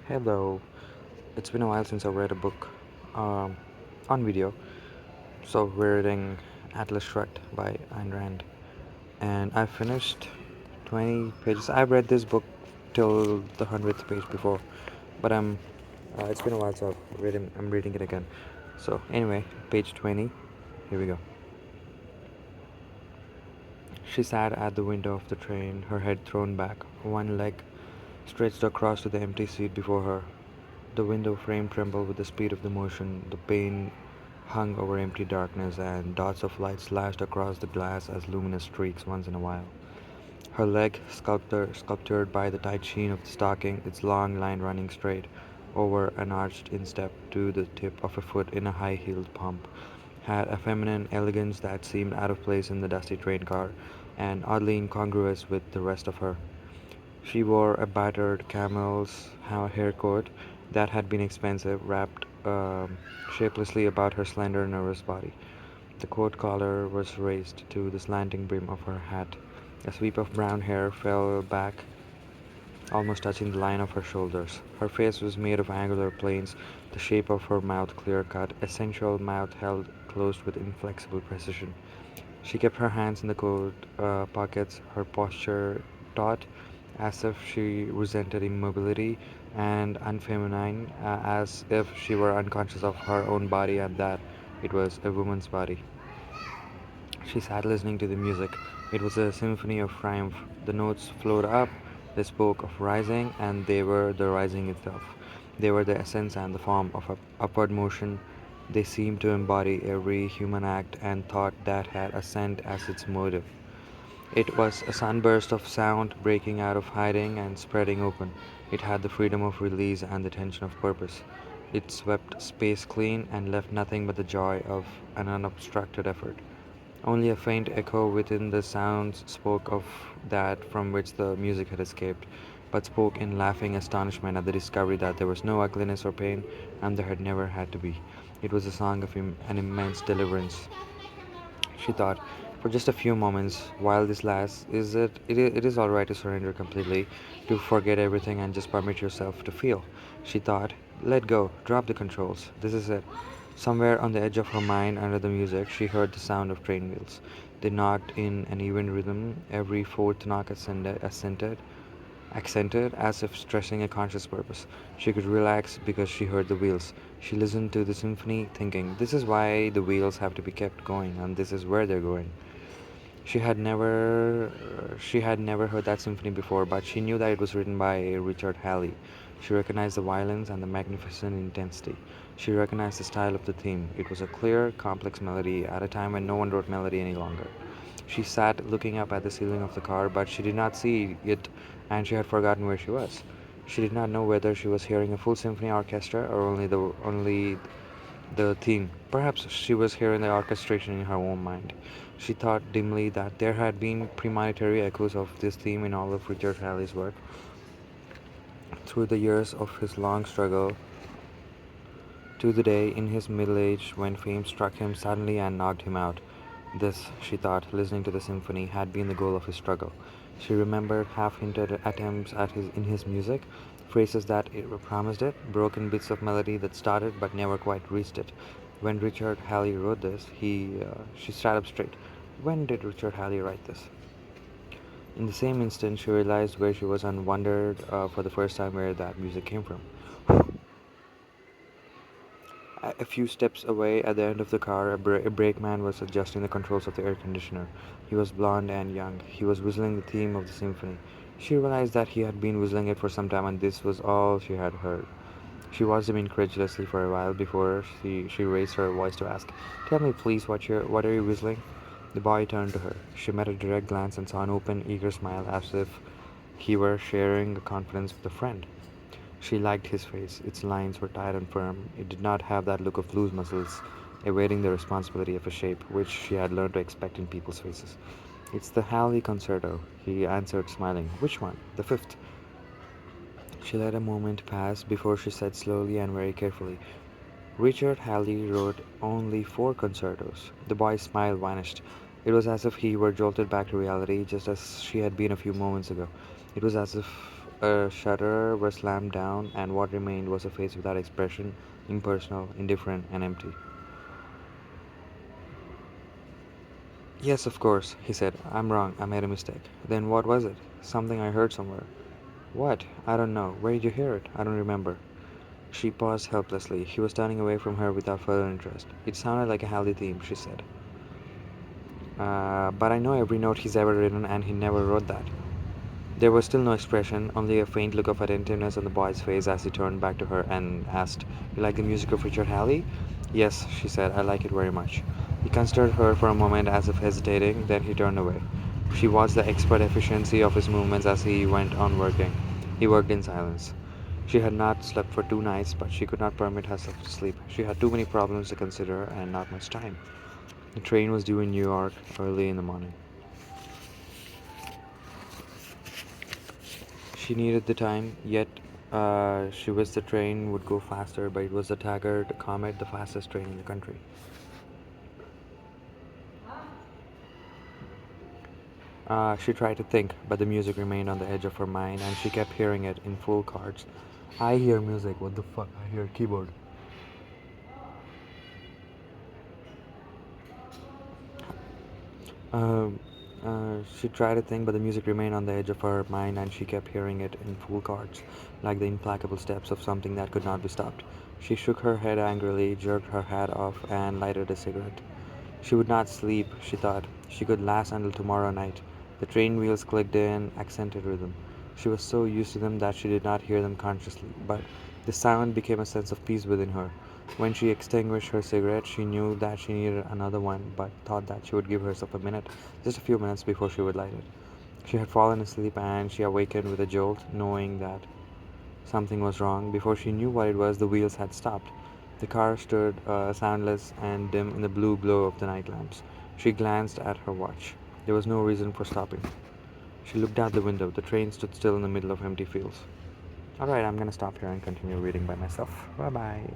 Hello, it's been a while since I read a book um, on video. So we're reading Atlas Shrugged by Ayn Rand, and I finished 20 pages. I've read this book till the 100th page before, but it's been a while, so I'm reading it again. So anyway, page 20. Here we go. She sat at the window of the train, her head thrown back, one leg stretched across to the empty seat before her. The window frame trembled with the speed of the motion. The pane hung over empty darkness, and dots of light slashed across the glass as luminous streaks once in a while. Her leg, sculptured by the tight sheen of the stocking, its long line running straight over an arched instep to the tip of a foot in a high-heeled pump, had a feminine elegance that seemed out of place in the dusty train car, and oddly incongruous with the rest of her. She wore a battered camel's hair coat that had been expensive, wrapped shapelessly about her slender, nervous body. The coat collar was raised to the slanting brim of her hat. A sweep of brown hair fell back, almost touching the line of her shoulders. Her face was made of angular planes, the shape of her mouth clear cut, a sensual mouth held closed with inflexible precision. She kept her hands in the coat pockets, her posture taut, as if she resented immobility, and unfeminine, as if she were unconscious of her own body and that it was a woman's body. She sat listening to the music. It was a symphony of triumph. The notes flowed up, they spoke of rising, and they were the rising itself. They were the essence and the form of upward motion. They seemed to embody every human act and thought that had ascent as its motive. It was a sunburst of sound breaking out of hiding and spreading open. It had the freedom of release and the tension of purpose. It swept space clean and left nothing but the joy of an unobstructed effort. Only a faint echo within the sounds spoke of that from which the music had escaped, but spoke in laughing astonishment at the discovery that there was no ugliness or pain, and there had never had to be. It was a song of an immense deliverance. She thought, for just a few moments, while this lasts, it is all right to surrender completely, to forget everything and just permit yourself to feel. She thought, let go, drop the controls. This is it. Somewhere on the edge of her mind, under the music, she heard the sound of train wheels. They knocked in an even rhythm. Every fourth knock accented as if stressing a conscious purpose. She could relax because she heard the wheels. She listened to the symphony, thinking, this is why the wheels have to be kept going, and this is where they're going. She had never heard that symphony before, but she knew that it was written by Richard Halley. She recognized the violence and the magnificent intensity. She recognized the style of the theme. It was a clear, complex melody at a time when no one wrote melody any longer. She sat looking up at the ceiling of the car, but she did not see it, and she had forgotten where she was. She did not know whether she was hearing a full symphony orchestra or only the theme. Perhaps she was hearing the orchestration in her own mind. She thought dimly that there had been premonitory echoes of this theme in all of Richard Halley's work through the years of his long struggle to the day in his middle age when fame struck him suddenly and knocked him out. This, she thought, listening to the symphony, had been the goal of his struggle. She remembered half-hinted attempts at in his music, phrases that it promised it, broken bits of melody that started but never quite reached it. When Richard Halley wrote this, she sat up straight. When did Richard Halley write this? In the same instant, she realized where she was and wondered for the first time where that music came from. A few steps away at the end of the car, a brakeman was adjusting the controls of the air conditioner. He was blond and young. He was whistling the theme of the symphony. She realized that he had been whistling it for some time and this was all she had heard. She watched him incredulously for a while before she raised her voice to ask, tell me please what are you whistling? The boy turned to her. She met a direct glance and saw an open, eager smile as if he were sharing a confidence with a friend. She liked his face. Its lines were tight and firm. It did not have that look of loose muscles, awaiting the responsibility of a shape, which she had learned to expect in people's faces. It's the Halley Concerto, he answered, smiling. Which one? The fifth. She let a moment pass before she said slowly and very carefully, Richard Halley wrote only four concertos. The boy's smile vanished. It was as if he were jolted back to reality, just as she had been a few moments ago. It was as if A shutter was slammed down, and what remained was a face without expression, impersonal, indifferent, and empty. Yes, of course, he said. I'm wrong. I made a mistake. Then what was it? Something I heard somewhere. What? I don't know. Where did you hear it? I don't remember. She paused helplessly. He was turning away from her without further interest. It sounded like a Hallie theme, she said. But I know every note he's ever written, and he never wrote that. There was still no expression, only a faint look of attentiveness on the boy's face as he turned back to her and asked, You like the music of Richard Halley? Yes, she said, I like it very much. He considered her for a moment as if hesitating, then he turned away. She watched the expert efficiency of his movements as he went on working. He worked in silence. She had not slept for 2 nights, but she could not permit herself to sleep. She had too many problems to consider and not much time. The train was due in New York early in the morning. She needed the time, yet she wished the train would go faster, but it was the Taggart Comet, the fastest train in the country. She tried to think, but the music remained on the edge of her mind, and she kept hearing it in full chords. I hear music, what the fuck? I hear keyboard. Um, she tried to think, but the music remained on the edge of her mind, and she kept hearing it in full chords, like the implacable steps of something that could not be stopped. She shook her head angrily, jerked her hat off, and lighted a cigarette. She would not sleep, she thought. She could last until tomorrow night. The train wheels clicked in accented rhythm. She was so used to them that she did not hear them consciously, but the sound became a sense of peace within her. When she extinguished her cigarette, she knew that she needed another one, but thought that she would give herself a minute, just a few minutes before she would light it. She had fallen asleep and she awakened with a jolt, knowing that something was wrong. Before she knew what it was, the wheels had stopped. The car stood soundless and dim in the blue glow of the night lamps. She glanced at her watch. There was no reason for stopping. She looked out the window. The train stood still in the middle of empty fields. Alright, I'm gonna stop here and continue reading by myself. Bye bye.